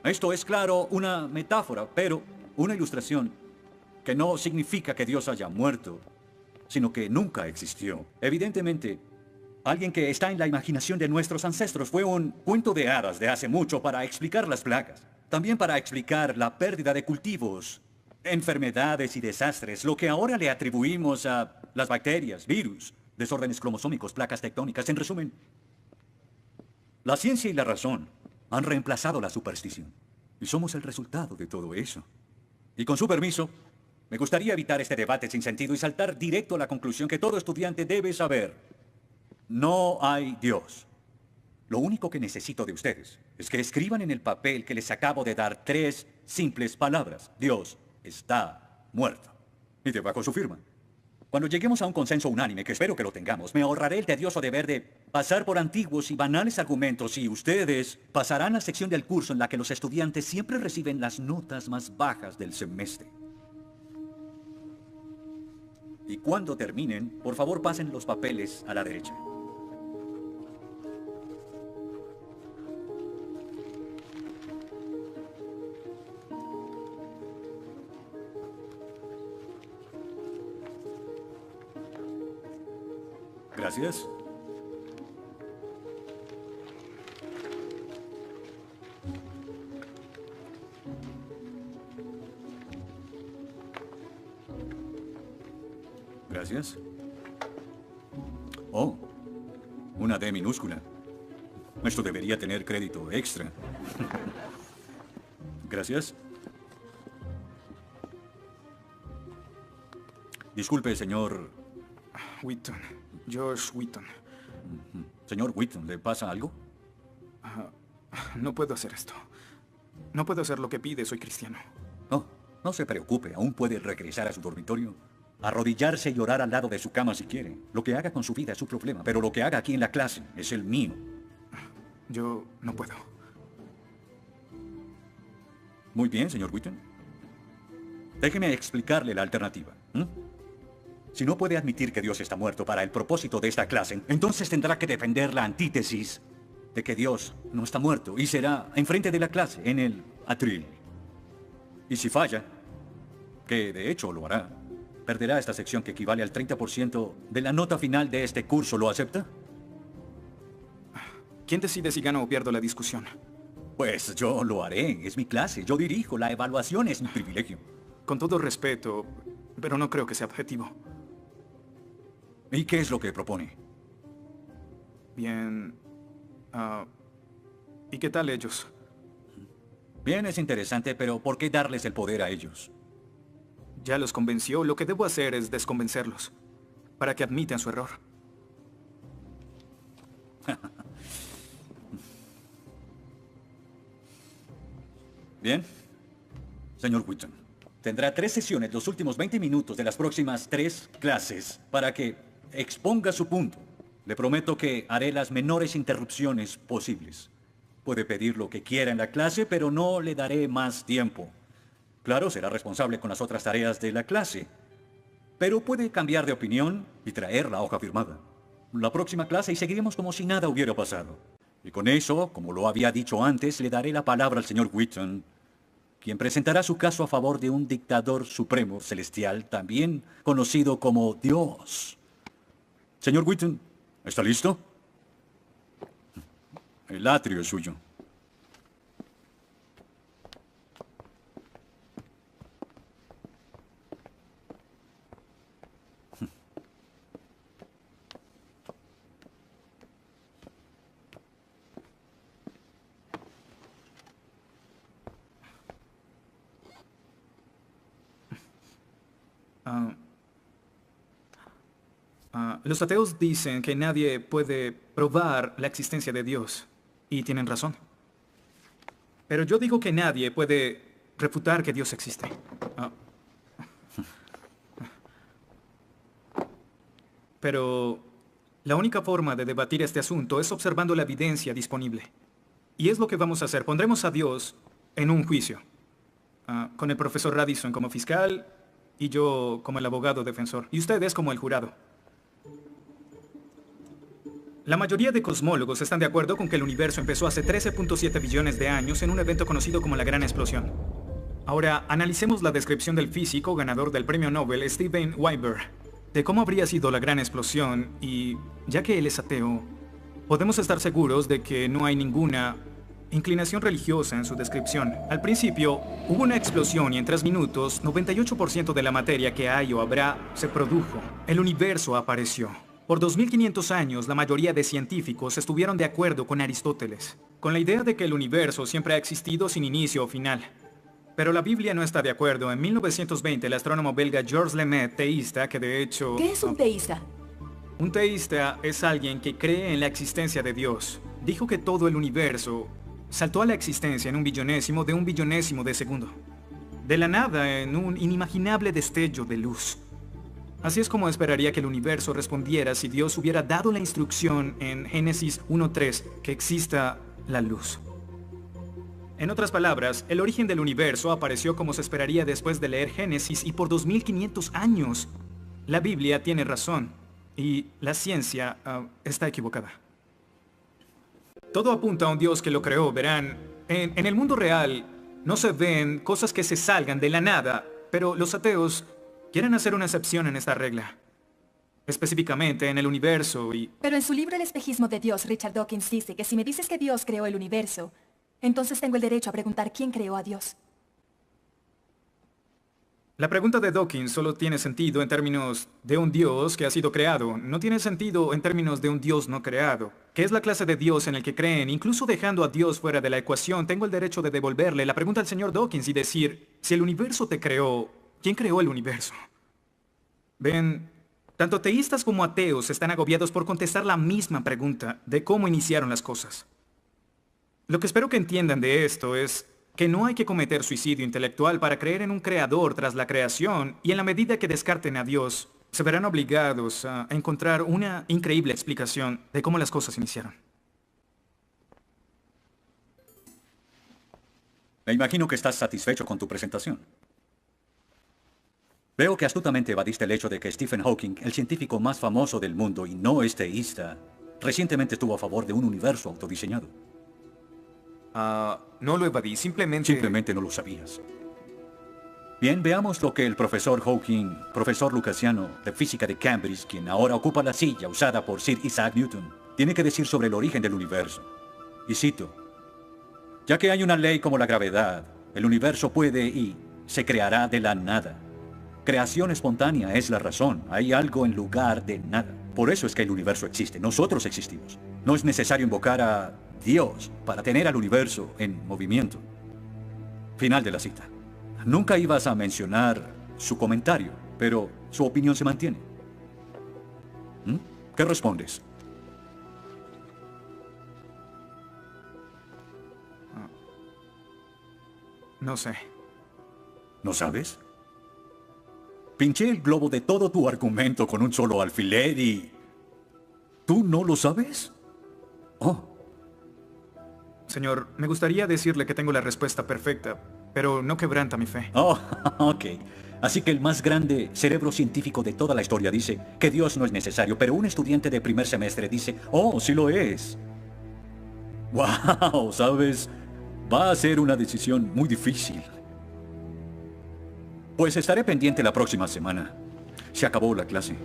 Esto es, claro, una metáfora, pero una ilustración que no significa que Dios haya muerto, sino que nunca existió. Evidentemente, alguien que está en la imaginación de nuestros ancestros fue un cuento de hadas de hace mucho para explicar las plagas. También para explicar la pérdida de cultivos, enfermedades y desastres, lo que ahora le atribuimos a las bacterias, virus, desórdenes cromosómicos, placas tectónicas. En resumen, la ciencia y la razón han reemplazado la superstición. Y somos el resultado de todo eso. Y con su permiso, me gustaría evitar este debate sin sentido y saltar directo a la conclusión que todo estudiante debe saber. No hay Dios. Lo único que necesito de ustedes es que escriban en el papel que les acabo de dar 3 simples palabras. Dios está muerto. Y debajo su firma. Cuando lleguemos a un consenso unánime, que espero que lo tengamos, me ahorraré el tedioso deber de pasar por antiguos y banales argumentos y ustedes pasarán a la sección del curso en la que los estudiantes siempre reciben las notas más bajas del semestre. Y cuando terminen, por favor pasen los papeles a la derecha. Gracias. Gracias. Oh, una D minúscula. Esto debería tener crédito extra. Gracias. Disculpe, señor... Wheaton. Josh Wheaton. Señor Wheaton, ¿le pasa algo? No puedo hacer esto. No puedo hacer lo que pide, soy cristiano. Oh, no se preocupe, aún puede regresar a su dormitorio, arrodillarse y orar al lado de su cama si quiere. Lo que haga con su vida es su problema, pero lo que haga aquí en la clase es el mío. Yo no puedo. Muy bien, señor Wheaton. Déjeme explicarle la alternativa. Si no puede admitir que Dios está muerto para el propósito de esta clase, entonces tendrá que defender la antítesis de que Dios no está muerto y será enfrente de la clase, en el atril. Y si falla, que de hecho lo hará, perderá esta sección que equivale al 30% de la nota final de este curso. ¿Lo acepta? ¿Quién decide si gano o pierdo la discusión? Pues yo lo haré. Es mi clase. Yo dirijo. La evaluación es mi privilegio. Con todo respeto, pero no creo que sea objetivo. ¿Y qué es lo que propone? Bien... ¿y qué tal ellos? Bien, es interesante, pero ¿por qué darles el poder a ellos? Ya los convenció. Lo que debo hacer es desconvencerlos, para que admitan su error. Bien. Señor Wheaton, tendrá 3 sesiones los últimos 20 minutos de las próximas 3 clases para que exponga su punto. Le prometo que haré las menores interrupciones posibles. Puede pedir lo que quiera en la clase, pero no le daré más tiempo. Claro, será responsable con las otras tareas de la clase, pero puede cambiar de opinión y traer la hoja firmada. La próxima clase y seguiremos como si nada hubiera pasado. Y con eso, como lo había dicho antes, le daré la palabra al señor Wheaton, quien presentará su caso a favor de un dictador supremo celestial, también conocido como Dios. Señor Wheaton, ¿está listo? El atrio es suyo. Los ateos dicen que nadie puede probar la existencia de Dios, y tienen razón. Pero yo digo que nadie puede refutar que Dios existe. Pero la única forma de debatir este asunto es observando la evidencia disponible. Y es lo que vamos a hacer. Pondremos a Dios en un juicio, con el profesor Radisson como fiscal y yo como el abogado defensor, y ustedes como el jurado. La mayoría de cosmólogos están de acuerdo con que el universo empezó hace 13.7 billones de años en un evento conocido como la Gran Explosión. Ahora, analicemos la descripción del físico ganador del premio Nobel Steven Weinberg de cómo habría sido la Gran Explosión y, ya que él es ateo, podemos estar seguros de que no hay ninguna inclinación religiosa en su descripción. Al principio, hubo una explosión y en 3 minutos, 98% de la materia que hay o habrá se produjo. El universo apareció. Por 2500 años, la mayoría de científicos estuvieron de acuerdo con Aristóteles, con la idea de que el universo siempre ha existido sin inicio o final. Pero la Biblia no está de acuerdo. En 1920, el astrónomo belga Georges Lemaitre, teísta, que de hecho... ¿Qué es un teísta? Un teísta es alguien que cree en la existencia de Dios. Dijo que todo el universo saltó a la existencia en un billonésimo de segundo. De la nada, en un inimaginable destello de luz. Así es como esperaría que el universo respondiera si Dios hubiera dado la instrucción en Génesis 1:3 que exista la luz. En otras palabras, el origen del universo apareció como se esperaría después de leer Génesis y por 2500 años. La Biblia tiene razón y la ciencia está equivocada. Todo apunta a un Dios que lo creó, verán. En el mundo real no se ven cosas que se salgan de la nada, pero los ateos quieren hacer una excepción en esta regla. Específicamente en el universo y... Pero en su libro El espejismo de Dios, Richard Dawkins dice que si me dices que Dios creó el universo, entonces tengo el derecho a preguntar quién creó a Dios. La pregunta de Dawkins solo tiene sentido en términos de un Dios que ha sido creado. No tiene sentido en términos de un Dios no creado. ¿Qué es la clase de Dios en el que creen? Incluso dejando a Dios fuera de la ecuación, tengo el derecho de devolverle la pregunta al señor Dawkins y decir, si el universo te creó, ¿quién creó el universo? Ven, tanto teístas como ateos están agobiados por contestar la misma pregunta de cómo iniciaron las cosas. Lo que espero que entiendan de esto es que no hay que cometer suicidio intelectual para creer en un creador tras la creación, y en la medida que descarten a Dios, se verán obligados a encontrar una increíble explicación de cómo las cosas iniciaron. Me imagino que estás satisfecho con tu presentación. Veo que astutamente evadiste el hecho de que Stephen Hawking, el científico más famoso del mundo y no es teísta, recientemente estuvo a favor de un universo autodiseñado. No lo evadí, Simplemente no lo sabías. Bien, veamos lo que el profesor Hawking, profesor lucasiano de física de Cambridge, quien ahora ocupa la silla usada por Sir Isaac Newton, tiene que decir sobre el origen del universo. Y cito, ya que hay una ley como la gravedad, el universo puede y se creará de la nada. Creación espontánea es la razón, hay algo en lugar de nada. Por eso es que el universo existe, nosotros existimos. No es necesario invocar a Dios para tener al universo en movimiento. Final de la cita. Nunca ibas a mencionar su comentario, pero su opinión se mantiene. ¿Mm? ¿Qué respondes? No sé. ¿No sabes? Pinché el globo de todo tu argumento con un solo alfiler y... ¿Tú no lo sabes? Oh. Señor, me gustaría decirle que tengo la respuesta perfecta, pero no quebranta mi fe. Oh, ok. Así que el más grande cerebro científico de toda la historia dice que Dios no es necesario, pero un estudiante de primer semestre dice, oh, sí lo es. Wow, ¿sabes? Va a ser una decisión muy difícil. Pues estaré pendiente la próxima semana. Se acabó la clase.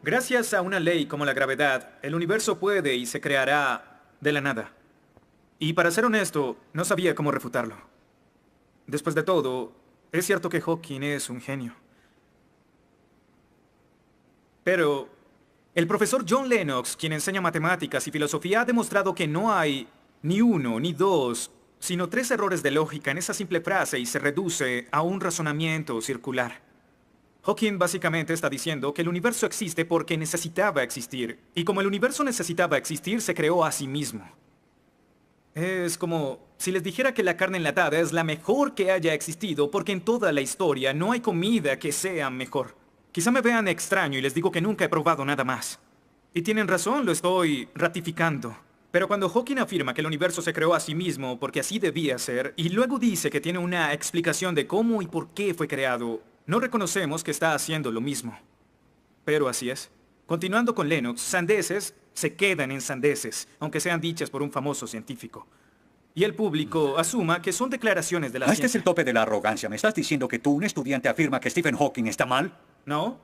Gracias a una ley como la gravedad, el universo puede y se creará de la nada. Y para ser honesto, no sabía cómo refutarlo. Después de todo, es cierto que Hawking es un genio. Pero el profesor John Lennox, quien enseña matemáticas y filosofía, ha demostrado que no hay ni uno, ni dos, sino 3 errores de lógica en esa simple frase y se reduce a un razonamiento circular. Hawking básicamente está diciendo que el universo existe porque necesitaba existir, y como el universo necesitaba existir, se creó a sí mismo. Es como si les dijera que la carne enlatada es la mejor que haya existido porque en toda la historia no hay comida que sea mejor. Quizá me vean extraño y les digo que nunca he probado nada más. Y tienen razón, lo estoy ratificando. Pero cuando Hawking afirma que el universo se creó a sí mismo porque así debía ser, y luego dice que tiene una explicación de cómo y por qué fue creado, no reconocemos que está haciendo lo mismo. Pero así es. Continuando con Lennox, sandeces se quedan en sandeces, aunque sean dichas por un famoso científico. Y el público asuma que son declaraciones de la Este es ciencia. el tope de la arrogancia. ¿Me estás diciendo que tú, un estudiante, afirma que Stephen Hawking está mal? ¿No?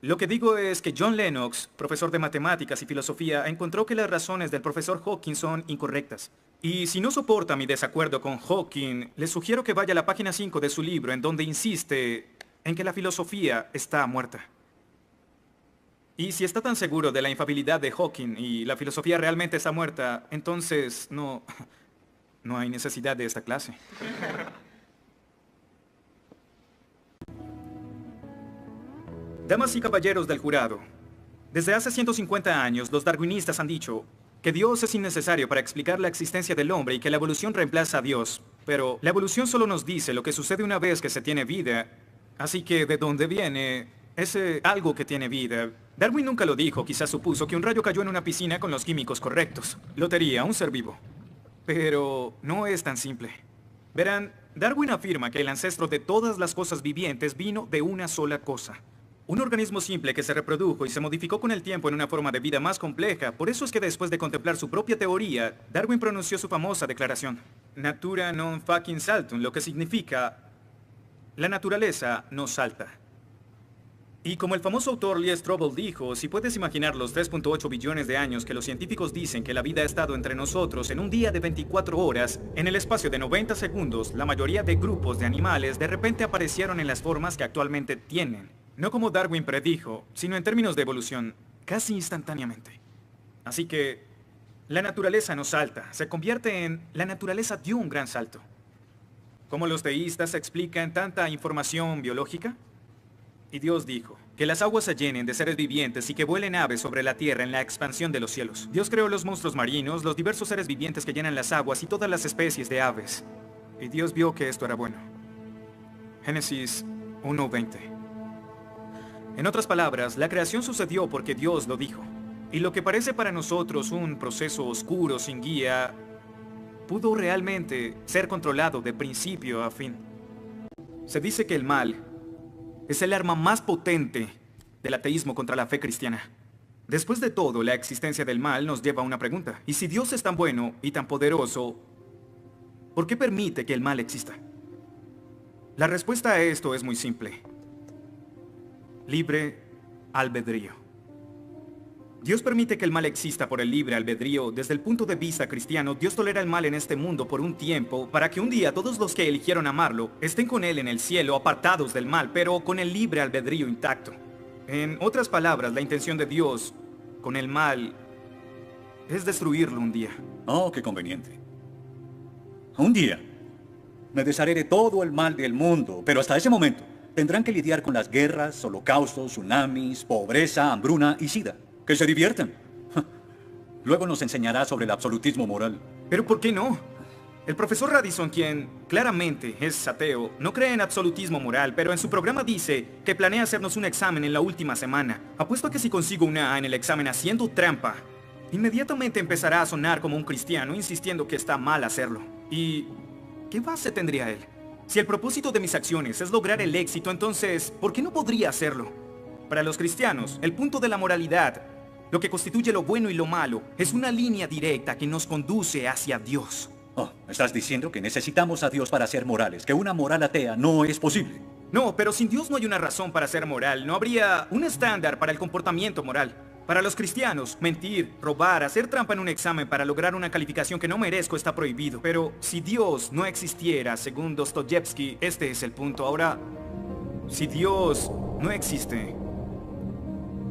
Lo que digo es que John Lennox, profesor de matemáticas y filosofía, encontró que las razones del profesor Hawking son incorrectas. Y si no soporta mi desacuerdo con Hawking, le sugiero que vaya a la página 5 de su libro, en donde insiste en que la filosofía está muerta. Y si está tan seguro de la infalibilidad de Hawking y la filosofía realmente está muerta, entonces no hay necesidad de esta clase. Damas y caballeros del jurado, desde hace 150 años los darwinistas han dicho que Dios es innecesario para explicar la existencia del hombre y que la evolución reemplaza a Dios. Pero la evolución solo nos dice lo que sucede una vez que se tiene vida. Así que ¿de dónde viene ese algo que tiene vida? Darwin nunca lo dijo, quizás supuso que un rayo cayó en una piscina con los químicos correctos. Lotería, un ser vivo. Pero no es tan simple. Verán, Darwin afirma que el ancestro de todas las cosas vivientes vino de una sola cosa. Un organismo simple que se reprodujo y se modificó con el tiempo en una forma de vida más compleja. Por eso es que después de contemplar su propia teoría, Darwin pronunció su famosa declaración: Natura non fucking saltum, lo que significa la naturaleza no salta. Y como el famoso autor Lee Strobel dijo, si puedes imaginar los 3.8 billones de años que los científicos dicen que la vida ha estado entre nosotros en un día de 24 horas, en el espacio de 90 segundos, la mayoría de grupos de animales de repente aparecieron en las formas que actualmente tienen. No como Darwin predijo, sino en términos de evolución, casi instantáneamente. Así que la naturaleza no salta, se convierte en la naturaleza dio un gran salto. ¿Cómo los deístas explican tanta información biológica? Y Dios dijo, que las aguas se llenen de seres vivientes y que vuelen aves sobre la tierra en la expansión de los cielos. Dios creó los monstruos marinos, los diversos seres vivientes que llenan las aguas y todas las especies de aves. Y Dios vio que esto era bueno. Génesis 1:20. En otras palabras, la creación sucedió porque Dios lo dijo. Y lo que parece para nosotros un proceso oscuro sin guía, pudo realmente ser controlado de principio a fin. Se dice que el mal es el arma más potente del ateísmo contra la fe cristiana. Después de todo, la existencia del mal nos lleva a una pregunta. ¿Y si Dios es tan bueno y tan poderoso, por qué permite que el mal exista? La respuesta a esto es muy simple. Libre albedrío. Dios permite que el mal exista por el libre albedrío. Desde el punto de vista cristiano, Dios tolera el mal en este mundo por un tiempo, para que un día todos los que eligieron amarlo estén con Él en el cielo, apartados del mal, pero con el libre albedrío intacto. En otras palabras, la intención de Dios con el mal es destruirlo un día. Oh, qué conveniente. Un día me desharé de todo el mal del mundo, pero hasta ese momento tendrán que lidiar con las guerras, holocaustos, tsunamis, pobreza, hambruna y sida. Que se diviertan. Luego nos enseñará sobre el absolutismo moral. ¿Pero por qué no? El profesor Radisson, quien claramente es ateo, no cree en absolutismo moral, pero en su programa dice que planea hacernos un examen en la última semana. Apuesto a que si consigo una A en el examen haciendo trampa, inmediatamente empezará a sonar como un cristiano, insistiendo que está mal hacerlo. ¿Y qué base tendría él? Si el propósito de mis acciones es lograr el éxito, entonces, ¿por qué no podría hacerlo? Para los cristianos, el punto de la moralidad, lo que constituye lo bueno y lo malo, es una línea directa que nos conduce hacia Dios. Oh, ¿estás diciendo que necesitamos a Dios para ser morales? ¿Que una moral atea no es posible? No, pero sin Dios no hay una razón para ser moral. No habría un estándar para el comportamiento moral. Para los cristianos, mentir, robar, hacer trampa en un examen para lograr una calificación que no merezco está prohibido. Pero si Dios no existiera, según Dostoyevsky, este es el punto. Ahora, si Dios no existe,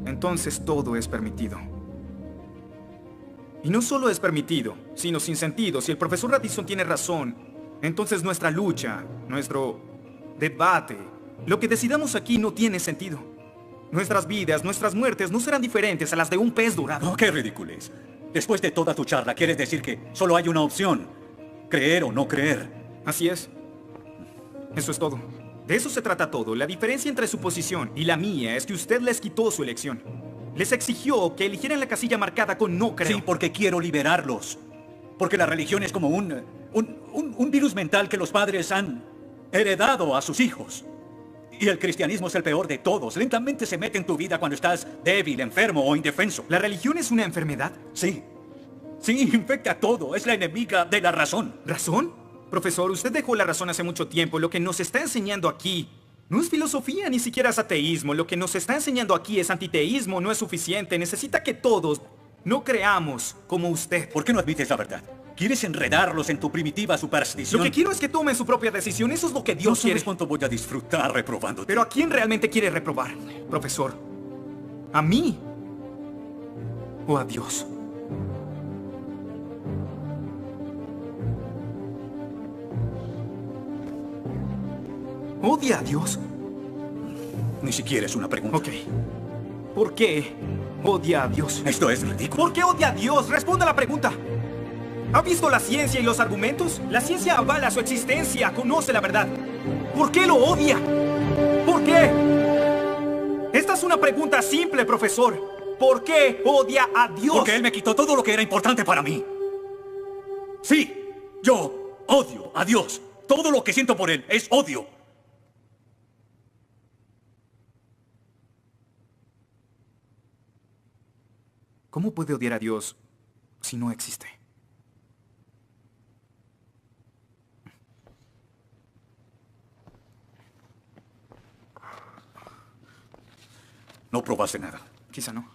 entonces todo es permitido. Y no solo es permitido, sino sin sentido. Si el profesor Radisson tiene razón, entonces nuestra lucha, nuestro debate, lo que decidamos aquí no tiene sentido. Nuestras vidas, nuestras muertes no serán diferentes a las de un pez dorado. Oh, qué ridiculez. Después de toda tu charla, ¿quieres decir que solo hay una opción? Creer o no creer. Así es. Eso es todo. De eso se trata todo. La diferencia entre su posición y la mía es que usted les quitó su elección. Les exigió que eligieran la casilla marcada con no creo. Sí, porque quiero liberarlos. Porque la religión es como un virus mental que los padres han heredado a sus hijos. Y el cristianismo es el peor de todos. Lentamente se mete en tu vida cuando estás débil, enfermo o indefenso. ¿La religión es una enfermedad? Sí. Sí, infecta todo. Es la enemiga de la razón. ¿Razón? Profesor, usted dejó la razón hace mucho tiempo. Lo que nos está enseñando aquí no es filosofía, ni siquiera es ateísmo. Lo que nos está enseñando aquí es antiteísmo. No es suficiente. Necesita que todos no creamos como usted. ¿Por qué no admites la verdad? ¿Quieres enredarlos en tu primitiva superstición? Lo que quiero es que tomen su propia decisión. Eso es lo que Dios No quiere. sabes cuánto voy a disfrutar reprobándote. Pero ¿a quién realmente quiere reprobar, profesor? ¿A mí? ¿O a Dios? ¿Odia a Dios? Ni siquiera es una pregunta. Ok. ¿Por qué odia a Dios? Esto es ridículo. ¿Por qué odia a Dios? Responda la pregunta. ¿Ha visto la ciencia y los argumentos? La ciencia avala su existencia, conoce la verdad. ¿Por qué lo odia? ¿Por qué? Esta es una pregunta simple, profesor. ¿Por qué odia a Dios? Porque Él me quitó todo lo que era importante para mí. Sí, yo odio a Dios. Todo lo que siento por Él es odio. ¿Cómo puede odiar a Dios si no existe? No probaste nada. Quizá no.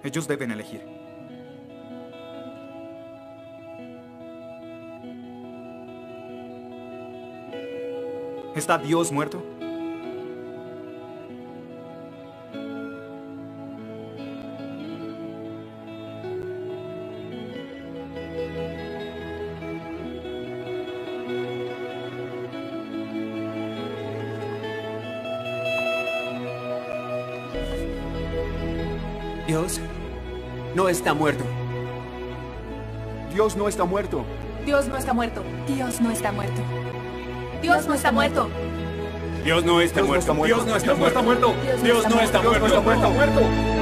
Ellos deben elegir. ¿Está Dios muerto? Dios no está muerto. Dios no está muerto. Dios no está muerto. Dios no está muerto. Dios no está muerto. Dios no está muerto. Dios no está muerto. Dios no está muerto. Dios no está muerto.